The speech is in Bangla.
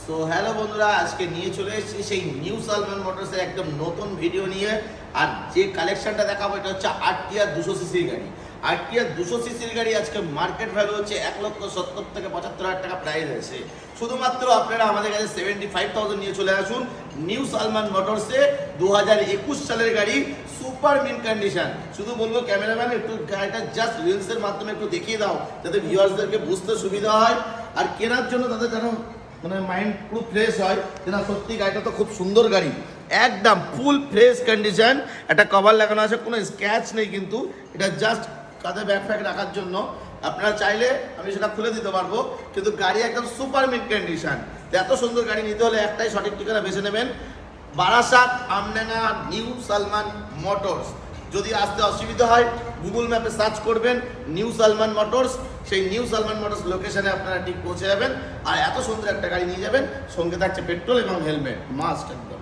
সো হ্যালো বন্ধুরা, আজকে নিয়ে চলে এসেছি সেই নিউ সালমান মোটরসের একদম নতুন ভিডিও নিয়ে। আর যে কালেকশনটা দেখাবো এটা হচ্ছে আরটিআর 200 সিসির গাড়ি। আরটিআর 200 সিসির গাড়ি আজকে মার্কেট ভ্যালু হচ্ছে 1,70,000 থেকে 75,000 টাকা প্রাইস আছে। শুধুমাত্র আপনারা আমাদের কাছে 75,000 নিয়ে চলে আসুন নিউ সালমান মোটরসে। 2021 সালের গাড়ি, সুপার মিন কন্ডিশন। শুধু বলবো ক্যামেরাম্যান একটু গাড়িটা জাস্ট রিলসের মাধ্যমে একটু দেখিয়ে দাও, যাতে ভিউয়ার্সদেরকে বুঝতে সুবিধা হয় আর কেনার জন্য তাদের যেন মানে মাইন্ড পুরো ফ্রেশ হয় যে না সত্যি গাড়িটা তো খুব সুন্দর গাড়ি, একদম ফুল ফ্রেশ কন্ডিশন। একটা কভার লাগানো আছে, কোনো স্ক্র্যাচ নেই, কিন্তু এটা জাস্ট কাঁধে ব্যাগ ফ্যাগ রাখার জন্য। আপনারা চাইলে আমি সেটা খুলে দিতে পারবো, কিন্তু গাড়ি একদম সুপার মিড কন্ডিশন। এত সুন্দর গাড়ি নিতে হলে একটাই সঠিক ঠিকানা বেছে নেবেন, বারাসাত আমডাঙ্গা নিউ সালমান মোটরস। যদি আসতে অসুবিধা হয় গুগল ম্যাপে সার্চ করবেন নিউ সালমান মোটরস, সেই নিউ সালমান মোটরস লোকেশনে আপনারা ঠিক পৌঁছে যাবেন। আর এত সুন্দর একটা গাড়ি নিয়ে যাবেন, সঙ্গে থাকছে পেট্রোল এবং হেলমেট মাস্ট একদম।